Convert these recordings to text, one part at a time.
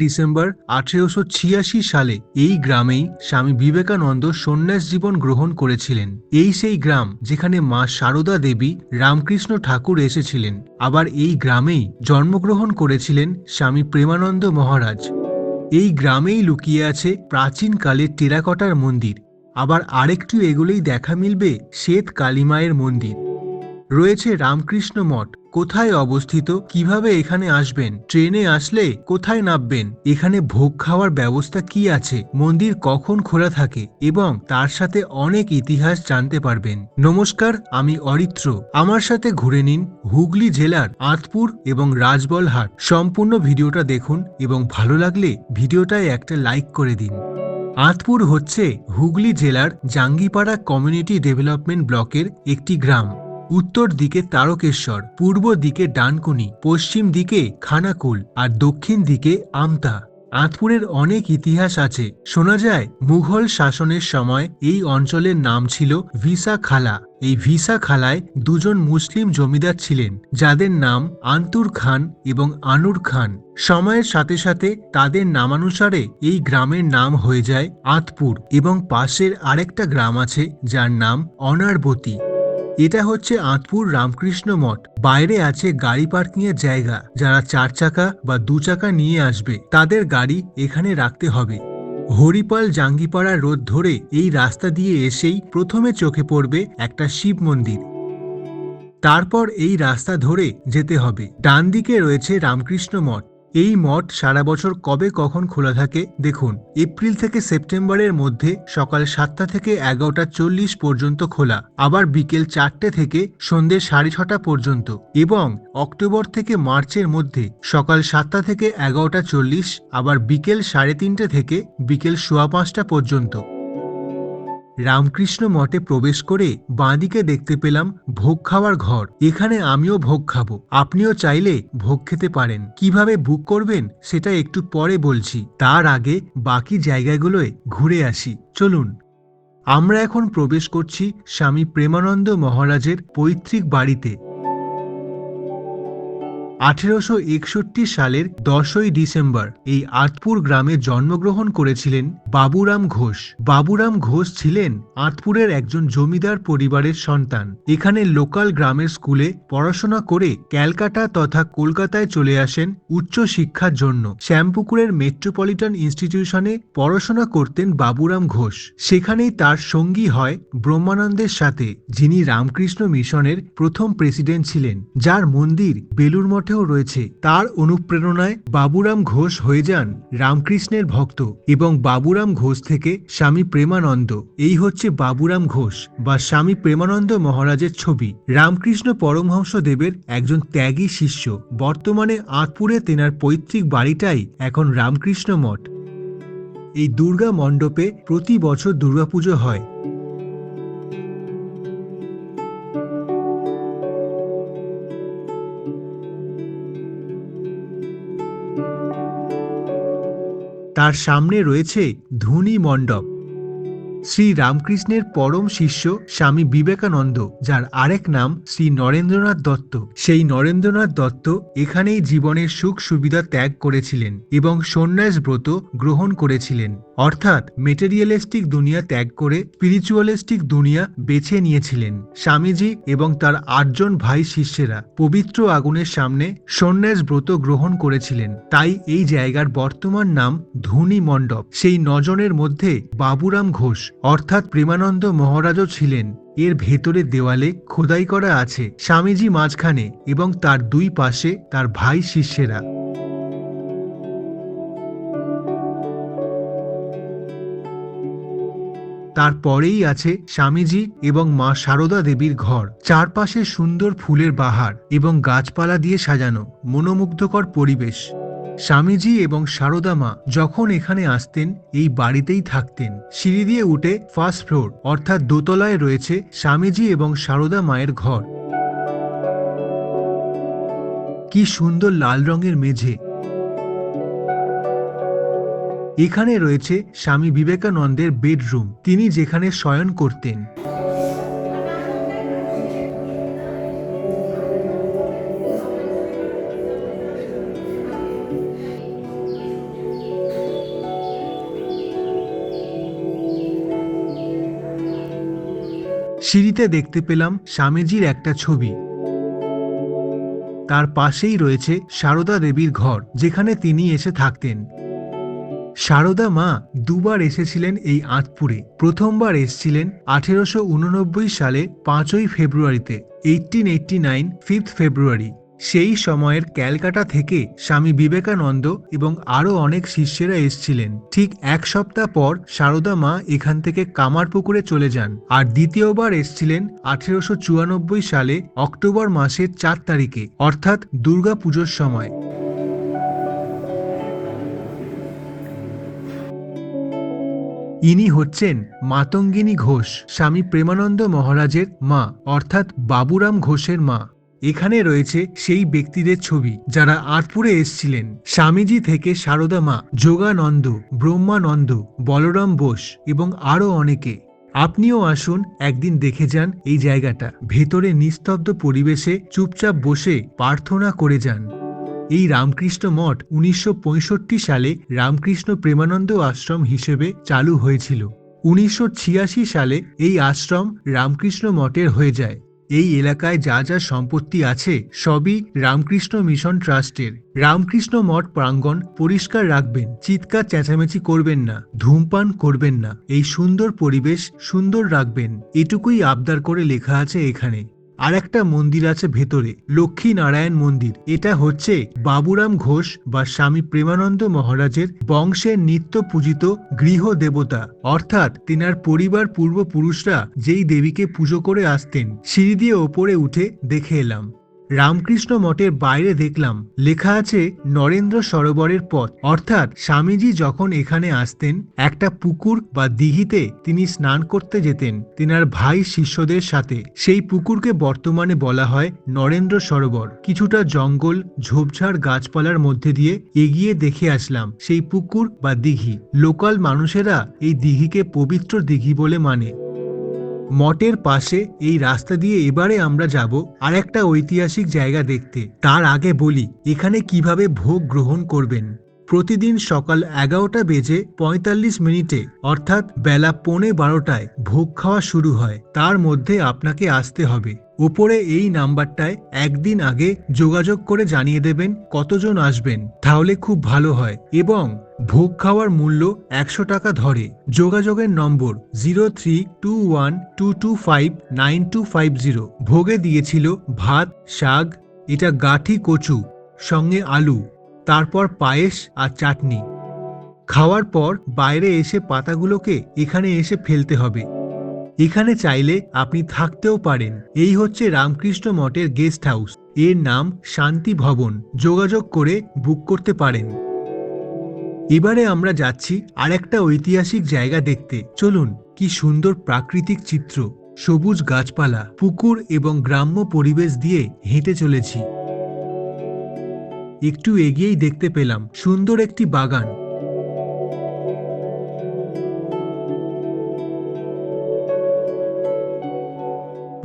December 1886 সালে এই গ্রামেই স্বামী বিবেকানন্দ সন্ন্যাস জীবন গ্রহণ করেছিলেন। এই সেই গ্রাম যেখানে মা সারদা দেবী, রামকৃষ্ণ ঠাকুর এসেছিলেন। আবার এই গ্রামেই জন্মগ্রহণ করেছিলেন স্বামী প্রেমানন্দ মহারাজ। এই গ্রামেই লুকিয়ে আছে প্রাচীনকালের টেরাকোটার মন্দির। আবার আরেকটু এগুলোই দেখা মিলবে শ্বেত কালীমায়ের মন্দির। রয়েছে রামকৃষ্ণ মঠ। কোথায় অবস্থিত, কিভাবে এখানে আসবেন, ট্রেনে আসলে কোথায় নামবেন, এখানে ভোগ খাওয়ার ব্যবস্থা কি আছে, মন্দির কখন খোলা থাকে এবং তার সাথে অনেক ইতিহাস জানতে পারবেন। নমস্কার, আমি অরিত্র। আমার সাথে ঘুরে নিন হুগলি জেলার আঁতপুর এবং রাজবলহাট। সম্পূর্ণ ভিডিওটা দেখুন এবং ভালো লাগলে ভিডিওটায় একটা লাইক করে দিন। আঁতপুর হচ্ছে হুগলি জেলার জাঙ্গিপাড়া কমিউনিটি ডেভেলপমেন্ট ব্লকের একটি গ্রাম। উত্তর দিকে তারকেশ্বর, পূর্ব দিকে ডানকুনি, পশ্চিম দিকে খানাকুল আর দক্ষিণ দিকে আমতা। আঁতপুরের অনেক ইতিহাস আছে। শোনা যায় মুঘল শাসনের সময় এই অঞ্চলের নাম ছিল ভিসা খালা। এই ভিসা খালায় দুজন মুসলিম জমিদার ছিলেন যাদের নাম আন্তুর খান এবং আনুর খান। সময়ের সাথে সাথে তাদের নামানুসারে এই গ্রামের নাম হয়ে যায় আঁতপুর এবং পাশের আরেকটা গ্রাম আছে যার নাম অনারবতী। এটা হচ্ছে আঁতপুর রামকৃষ্ণ মঠ। বাইরে আছে গাড়ি পার্কিং এর জায়গা। যারা 4 চাকা বা 2 চাকা নিয়ে আসবে তাদের গাড়ি এখানে রাখতে হবে। হরিপাল জাঙ্গিপাড়া রোড ধরে এই রাস্তা দিয়ে এসেই প্রথমে চোখে পড়বে একটা শিব মন্দির। তারপর এই রাস্তা ধরে যেতে হবে। ডান দিকে রয়েছে রামকৃষ্ণ মঠ। এই মঠ সারা বছর কবে কখন খোলা থাকে দেখুন। এপ্রিল থেকে সেপ্টেম্বরের মধ্যে সকাল 7টা থেকে 11:40 পর্যন্ত খোলা, আবার বিকেল 4টে থেকে সন্ধ্যে 6:30 পর্যন্ত, এবং অক্টোবর থেকে মার্চের মধ্যে সকাল 7টা থেকে 11:40, আবার বিকেল 3:30 থেকে বিকেল 5:15 পর্যন্ত। রামকৃষ্ণ মঠে প্রবেশ করে বাঁদিকে দেখতে পেলাম ভোগ খাওয়ার ঘর। এখানে আমিও ভোগ খাবো। আপনিও চাইলে ভোগ খেতে পারেন। কিভাবে বুক করবেন সেটা একটু পরে বলছি। তার আগে বাকি জায়গাগুলোয় ঘুরে আসি, চলুন। আমরা এখন প্রবেশ করছি স্বামী প্রেমানন্দ মহারাজের পৈতৃক বাড়িতে। 1861 সালের 10ই ডিসেম্বর এই আঁতপুর গ্রামে জন্মগ্রহণ করেছিলেন বাবুরাম ঘোষ। বাবুরাম ঘোষ ছিলেন আঁতপুরের একজন জমিদার পরিবারের সন্তান। এখানে লোকাল গ্রামের স্কুলে পড়াশোনা করে ক্যালকাটা তথা কলকাতায় চলে আসেন উচ্চ শিক্ষার জন্য। শ্যামপুকুরের মেট্রোপলিটন ইনস্টিটিউশনে পড়াশোনা করতেন বাবুরাম ঘোষ। সেখানেই তার সঙ্গী হয় ব্রহ্মানন্দের সাথে, যিনি রামকৃষ্ণ মিশনের প্রথম প্রেসিডেন্ট ছিলেন, যার মন্দির বেলুর মঠেও রয়েছে। তার অনুপ্রেরণায় বাবুরাম ঘোষ হয়ে যান রামকৃষ্ণের ভক্ত এবং বাবুরাম ঘোষ থেকে স্বামী প্রেমানন্দ। এই হচ্ছে বাবুরাম ঘোষ বা স্বামী প্রেমানন্দ মহারাজের ছবি। রামকৃষ্ণ পরমহংস দেবের একজন ত্যাগী শিষ্য। বর্তমানে আঁতপুরে তেনার পৈতৃক বাড়িটাই এখন রামকৃষ্ণ মঠ। এই দুর্গা মণ্ডপে প্রতি বছর দুর্গাপুজো হয়। তার সামনে রয়েছে ধুনি মণ্ডপ। শ্রী রামকৃষ্ণের পরম শিষ্য স্বামী বিবেকানন্দ, যার আরেক নাম শ্রী নরেন্দ্রনাথ দত্ত, সেই নরেন্দ্রনাথ দত্ত এখানেই জীবনের সুখ সুবিধা ত্যাগ করেছিলেন এবং সন্ন্যাস ব্রত গ্রহণ করেছিলেন। অর্থাৎ মেটেরিয়ালিস্টিক দুনিয়া ত্যাগ করে স্পিরিচুয়ালিস্টিক দুনিয়া বেছে নিয়েছিলেন। স্বামীজি এবং তার 8জন ভাই শিষ্যেরা পবিত্র আগুনের সামনে সন্ন্যাস ব্রত গ্রহণ করেছিলেন। তাই এই জায়গার বর্তমান নাম ধুনি মণ্ডপ। সেই 9জনের মধ্যে বাবুরাম ঘোষ অর্থাৎ প্রেমানন্দ মহারাজও ছিলেন। এর ভেতরের দেওয়ালে খোদাই করা আছে স্বামীজি মাঝখানে এবং তার 2 পাশে তার ভাই শিষ্যেরা। তারপরেই আছে স্বামীজি এবং মা সারদা দেবীর ঘর। চারপাশে সুন্দর ফুলের বাহার এবং গাছপালা দিয়ে সাজানো মনোমুগ্ধকর পরিবেশ। স্বামীজি এবং সারদা মা যখন এখানে আসতেন এই বাড়িতেই থাকতেন। সিঁড়ি দিয়ে উঠে ফার্স্ট ফ্লোর অর্থাৎ দোতলায় রয়েছে স্বামীজি এবং সারদা মায়ের ঘর। কি সুন্দর লাল রঙের মেঝে। এখানে রয়েছে স্বামী বিবেকানন্দের বেডরুম, তিনি যেখানে শয়ন করতেন। সিঁড়িতে দেখতে পেলাম স্বামীজির একটা ছবি। তার পাশেই রয়েছে সারদা দেবীর ঘর, যেখানে তিনি এসে থাকতেন। সারদা মা দুবার এসেছিলেন এই আঁতপুরে। প্রথমবার এসেছিলেন 1889 সালে 5ই ফেব্রুয়ারিতে, 1889 5th ফেব্রুয়ারি। সেই সময়ের ক্যালকাটা থেকে স্বামী বিবেকানন্দ এবং আরো অনেক শিষ্যেরা এসেছিলেন। ঠিক এক সপ্তাহ পর সারদা মা এখান থেকে কামারপুকুরে চলে যান। আর দ্বিতীয়বার এসেছিলেন 1894 সালে অক্টোবর মাসের 4 তারিখে, অর্থাৎ দুর্গা পুজোর সময়। ইনি হচ্ছেন মাতঙ্গিনী ঘোষ, স্বামী প্রেমানন্দ মহারাজের মা, অর্থাৎ বাবুরাম ঘোষের মা। এখানে রয়েছে সেই ব্যক্তিদের ছবি যারা আঁতপুরে এসেছিলেন। স্বামীজি থেকে সারদা মা, যোগানন্দ, ব্রহ্মানন্দ, বলরাম বোস এবং আরো অনেকে। আপনিও আসুন, একদিন দেখে যান এই জায়গাটা। ভেতরে নিস্তব্ধ পরিবেশে চুপচাপ বসে প্রার্থনা করে যান। এই রামকৃষ্ণ মঠ 1965 সালে রামকৃষ্ণ প্রেমানন্দ আশ্রম হিসেবে চালু হয়েছিল। 1986 সালে এই আশ্রম রামকৃষ্ণ মঠের হয়ে যায়। এই এলাকায় যা যা সম্পত্তি আছে সবই রামকৃষ্ণ মিশন ট্রাস্টের। রামকৃষ্ণ মঠ প্রাঙ্গণ পরিষ্কার রাখবেন, চিৎকার চেঁচামেচি করবেন না, ধূমপান করবেন না, এই সুন্দর পরিবেশ সুন্দর রাখবেন, এটুকুই আবদার করে লেখা আছে এখানে। আর একটা মন্দির আছে ভেতরে, লক্ষ্মী নারায়ণ মন্দির। এটা হচ্ছে বাবুরাম ঘোষ বা স্বামী প্রেমানন্দ মহারাজের বংশের নিত্য পূজিত গৃহ দেবতা, অর্থাৎ তিনার পরিবার পূর্বপুরুষরা যেই দেবীকে পুজো করে আসতেন। সিঁড়ি দিয়ে ওপরে উঠে দেখে এলাম। রামকৃষ্ণ মঠের বাইরে দেখলাম লেখা আছে নরেন্দ্র সরোবরের পথ, অর্থাৎ স্বামীজি যখন এখানে আসতেন একটা পুকুর বা দিঘিতে তিনি স্নান করতে যেতেন তিনার ভাই শিষ্যদের সাথে। সেই পুকুরকে বর্তমানে বলা হয় নরেন্দ্র সরোবর। কিছুটা জঙ্গল ঝোপঝাড় গাছপালার মধ্যে দিয়ে এগিয়ে দেখে আসলাম সেই পুকুর বা দিঘি। লোকাল মানুষেরা এই দিঘিকে পবিত্র দিঘি বলে মানে। মঠের পাশে এই রাস্তা দিয়ে এবারে আমরা যাব আর একটা ঐতিহাসিক জায়গা দেখতে। তার আগে বলি এখানে কিভাবে ভোগ গ্রহণ করবেন। প্রতিদিন সকাল 11টা বেজে 45 মিনিটে, অর্থাৎ বেলা 11:15টায় ভোগ খাওয়া শুরু হয়। তার মধ্যে আপনাকে আসতে হবে। উপরে এই নাম্বারটায় একদিন আগে যোগাযোগ করে জানিয়ে দেবেন কতজন আসবেন, তাহলে খুব ভালো হয়। এবং ভোগ খাওয়ার মূল্য 100 টাকা ধরে। যোগাযোগের নম্বর 0321225925। ভোগে দিয়েছিল ভাত, শাক, এটা গাঠি কচু, সঙ্গে আলু, তারপর পায়েস আর চাটনি। খাওয়ার পর বাইরে এসে পাতাগুলোকে এখানে এসে ফেলতে হবে। এখানে চাইলে আপনি থাকতেও পারেন। এই হচ্ছে রামকৃষ্ণ মঠের গেস্ট হাউস। এর নাম শান্তি ভবন। যোগাযোগ করে বুক করতে পারেন। এবারে আমরা যাচ্ছি আর একটা ঐতিহাসিক জায়গা দেখতে। চলুন, কি সুন্দর প্রাকৃতিক চিত্র, সবুজ গাছপালা, পুকুর এবং গ্রাম্য পরিবেশ দিয়ে হেঁটে চলেছি। একটু এগিয়েই দেখতে পেলাম সুন্দর একটি বাগান।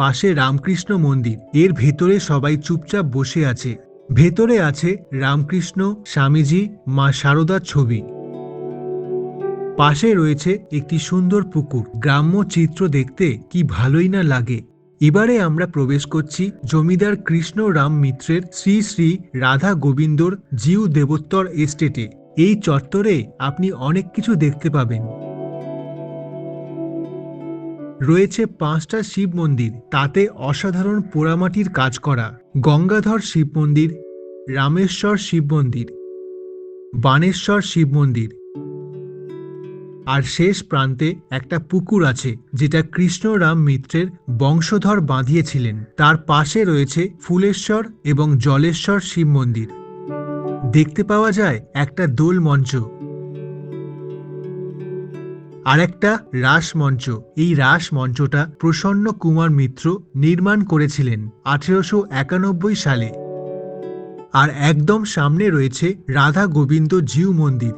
পাশে রামকৃষ্ণ মন্দির। এর ভেতরে সবাই চুপচাপ বসে আছে। ভেতরে আছে রামকৃষ্ণ, স্বামীজি, মা সারদার ছবি। পাশে রয়েছে একটি সুন্দর পুকুর। গ্রাম্য চিত্র দেখতে কি ভালোই না লাগে। এবারে আমরা প্রবেশ করছি জমিদার কৃষ্ণ রাম মিত্রের শ্রী শ্রী রাধা গোবিন্দর জিউ দেবোত্তর এস্টেটে। এই চত্বরে আপনি অনেক কিছু দেখতে পাবেন। রয়েছে 5টা শিব মন্দির, তাতে অসাধারণ পোড়ামাটির কাজ করা। গঙ্গাধর শিব মন্দির, রামেশ্বর শিব মন্দির, বানেশ্বর শিব মন্দির। আর শেষ প্রান্তে একটা পুকুর আছে যেটা কৃষ্ণরাম মিত্রের বংশধর বাঁধিয়েছিলেন। তার পাশে রয়েছে ফুলেশ্বর এবং জলেশ্বর শিব মন্দির। দেখতে পাওয়া যায় একটা দোল মঞ্চ আর একটা রাস মঞ্চ। এই রাস মঞ্চটা প্রসন্ন কুমার মিত্র নির্মাণ করেছিলেন 1891 সালে। আর একদম সামনে রয়েছে রাধা গোবিন্দ জিউ মন্দির।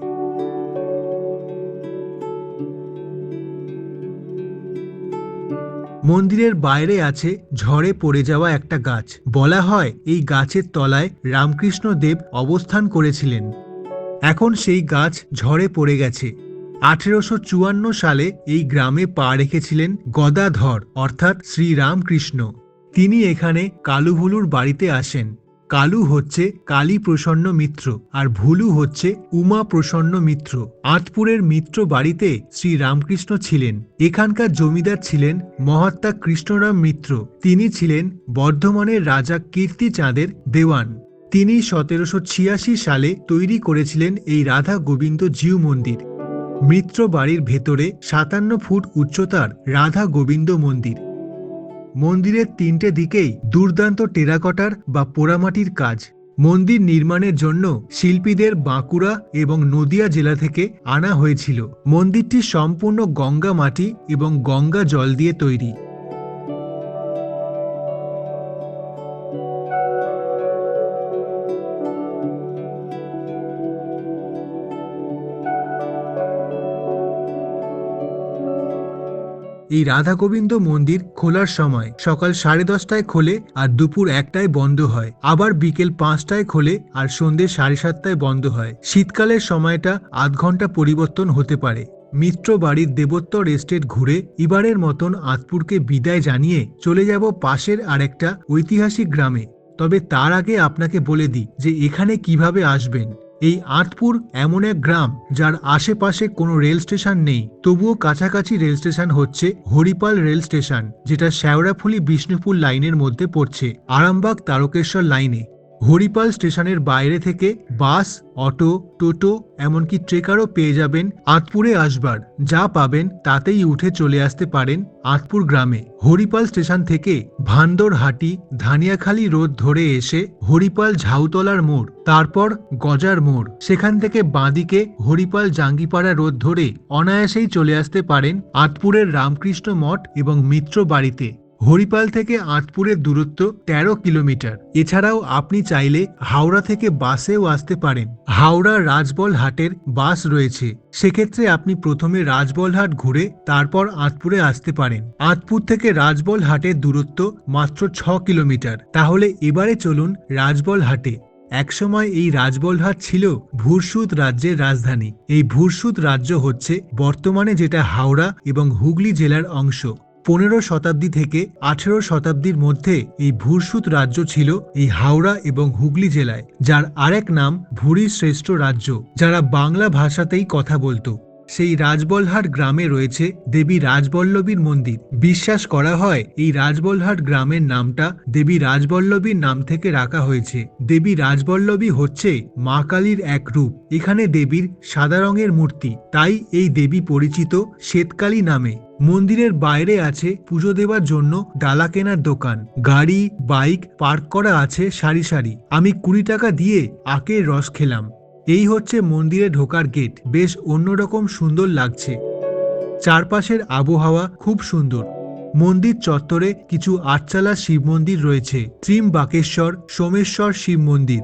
মন্দিরের বাইরে আছে ঝড়ে পড়ে যাওয়া একটা গাছ। বলা হয় এই গাছের তলায় রামকৃষ্ণ দেব অবস্থান করেছিলেন। এখন সেই গাছ ঝড়ে পড়ে গেছে। 1854 সালে এই গ্রামে পা রেখেছিলেন গদাধর অর্থাৎ শ্রীরামকৃষ্ণ। তিনি এখানে কালুভুলুর বাড়িতে আসেন। কালু হচ্ছে কালী প্রসন্ন মিত্র আর ভুলু হচ্ছে উমা প্রসন্ন মিত্র। আঁতপুরের মিত্র বাড়িতে শ্রী রামকৃষ্ণ ছিলেন। এখানকার জমিদার ছিলেন মহাত্মা কৃষ্ণরাম মিত্র। তিনি ছিলেন বর্ধমানের রাজা কীর্তিচাঁদের দেওয়ান। তিনি 1786 সালে তৈরি করেছিলেন এই রাধা গোবিন্দ জিউ মন্দির। মিত্র বাড়ির ভেতরে 57 ফুট উচ্চতার রাধা গোবিন্দ মন্দির। মন্দিরের 3টে দিকেই দুর্দান্ত টেরাকটার বা পোড়ামাটির কাজ। মন্দির নির্মাণের জন্য শিল্পীদের বাঁকুড়া এবং নদিয়া জেলা থেকে আনা হয়েছিল। মন্দিরটি সম্পূর্ণ গঙ্গা মাটি এবং গঙ্গা জল দিয়ে তৈরি। এই রাধা গোবিন্দ মন্দির খোলার সময় সকাল 10:30টায় খোলে আর দুপুর 1টায় বন্ধ হয়। আবার বিকেল 5টায় খোলে আর সন্ধ্যে 7:30টায় বন্ধ হয়। শীতকালের সময়টা আধ ঘন্টা পরিবর্তন হতে পারে। মিত্র বাড়ির দেবোত্তর এস্টেট ঘুরে এবারের মতন আঁতপুরকে বিদায় জানিয়ে চলে যাব পাশের আরেকটা ঐতিহাসিক গ্রামে। তবে তার আগে আপনাকে বলে দিই যে এখানে কিভাবে আসবেন। এই আঁতপুর এমন এক গ্রাম যার আশেপাশে কোনো রেল স্টেশন নেই, তবুও কাছাকাছি রেল স্টেশন হচ্ছে হরিপাল রেল স্টেশন, যেটা শেওড়াফুলি বিষ্ণুপুর লাইনের মধ্যে পড়ছে, আরামবাগ তারকেশ্বর লাইনে। হরিপাল স্টেশনের বাইরে থেকে বাস, অটো, টোটো এমনকি ট্রেকারও পেয়ে যাবেন আঁতপুরে আসবার। যা পাবেন তাতেই উঠে চলে আসতে পারেন আঁতপুর গ্রামে। হরিপাল স্টেশন থেকে ভান্দরহাটি ধানিয়াখালী রোড ধরে এসে হরিপাল ঝাউতলার মোড়, তারপর গজার মোড়, সেখান থেকে বাঁদিকে হরিপাল জাঙ্গিপাড়া রোড ধরে অনায়াসেই চলে আসতে পারেন আঁতপুরের রামকৃষ্ণ মঠ এবং মিত্র বাড়িতে। হরিপাল থেকে আঁতপুরের দূরত্ব 13 কিলোমিটার। এছাড়াও আপনি চাইলে হাওড়া থেকে বাসেও আসতে পারেন। হাওড়া রাজবলহাটের বাস রয়েছে, সেক্ষেত্রে আপনি প্রথমে রাজবলহাট ঘুরে তারপর আঁতপুরে আসতে পারেন। আঁতপুর থেকে রাজবলহাটের দূরত্ব মাত্র 6 কিলোমিটার। তাহলে এবারে চলুন রাজবলহাটে। একসময় এই রাজবলহাট ছিল ভুরসুত রাজ্যের রাজধানী। এই ভুরসুত রাজ্য হচ্ছে বর্তমানে যেটা হাওড়া এবং হুগলি জেলার অংশ। 15 শতাব্দী থেকে 18 শতাব্দীর মধ্যে এই ভুরসুত রাজ্য ছিল এই হাওড়া এবং হুগলি জেলায়, যার আরেক নাম ভুরি শ্রেষ্ঠ রাজ্য, যারা বাংলা ভাষাতেই কথা বলতো। সেই রাজবলহাট গ্রামে রয়েছে দেবী রাজবল্লভীর মন্দির। বিশ্বাস করা হয় এই রাজবলহাট গ্রামের নামটা দেবী রাজবল্লভীর নাম থেকে রাখা হয়েছে। দেবী রাজবল্লভী হচ্ছে মা কালীর এক রূপ। এখানে দেবীর সাদা রঙের মূর্তি, তাই এই দেবী পরিচিত শ্বেতকালী নামে। মন্দিরের বাইরে আছে পুজো দেওয়ার জন্য ডালা কেনার দোকান। গাড়ি, বাইক পার্ক করা আছে সারি সারি। আমি 20 টাকা দিয়ে আখের রস খেলাম। এই হচ্ছে মন্দিরে ঢোকার গেট। বেশ অন্যরকম সুন্দর লাগছে। চারপাশের আবহাওয়া খুব সুন্দর। মন্দির চত্বরে কিছু 8চালা শিব মন্দির রয়েছে। ত্রিম্বাকেশ্বর, সোমেশ্বর শিব মন্দির।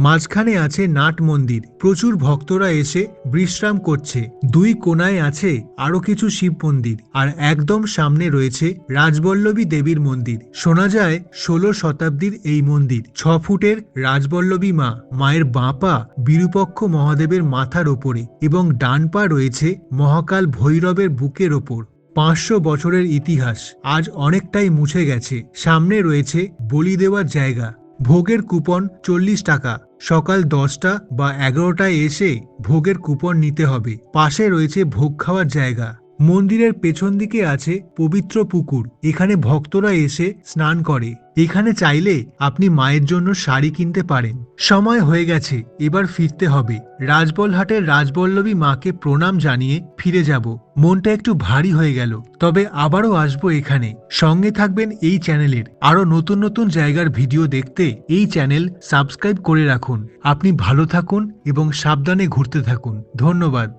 মাঝখানে আছে নাট মন্দির। প্রচুর ভক্তরা এসে বিশ্রাম করছে। 2 কোণায় আছে আরো কিছু শিব মন্দির, আর একদম সামনে রয়েছে রাজবল্লভী দেবীর মন্দির। শোনা যায় 16 শতাব্দীর এই মন্দির। 6 ফুটের রাজবল্লভী মা, মায়ের বাঁ পা বিরূপক্ষ মহাদেবের মাথার ওপরে এবং ডান পা রয়েছে মহাকাল ভৈরবের বুকের ওপর। 500 বছরের ইতিহাস আজ অনেকটাই মুছে গেছে। সামনে রয়েছে বলি দেওয়ার জায়গা। ভোগের কুপন 40 টাকা। সকাল 10টা বা 11টায় এসে ভোগের কুপন নিতে হবে। পাশে রয়েছে ভোগ খাওয়ার জায়গা। মন্দিরের পেছন দিকে আছে পবিত্র পুকুর। এখানে ভক্তরা এসে স্নান করে। এখানে চাইলে আপনি মায়ের জন্য শাড়ি কিনতে পারেন। সময় হয়ে গেছে, এবার ফিরতে হবে। রাজবলহাটের রাজবল্লভী মাকে প্রণাম জানিয়ে ফিরে যাব। মনটা একটু ভারী হয়ে গেল, তবে আবারও আসবো এখানে। সঙ্গে থাকবেন এই চ্যানেলের। আরো নতুন নতুন জায়গার ভিডিও দেখতে এই চ্যানেল সাবস্ক্রাইব করে রাখুন। আপনি ভালো থাকুন এবং সাবধানে ঘুরতে থাকুন। ধন্যবাদ।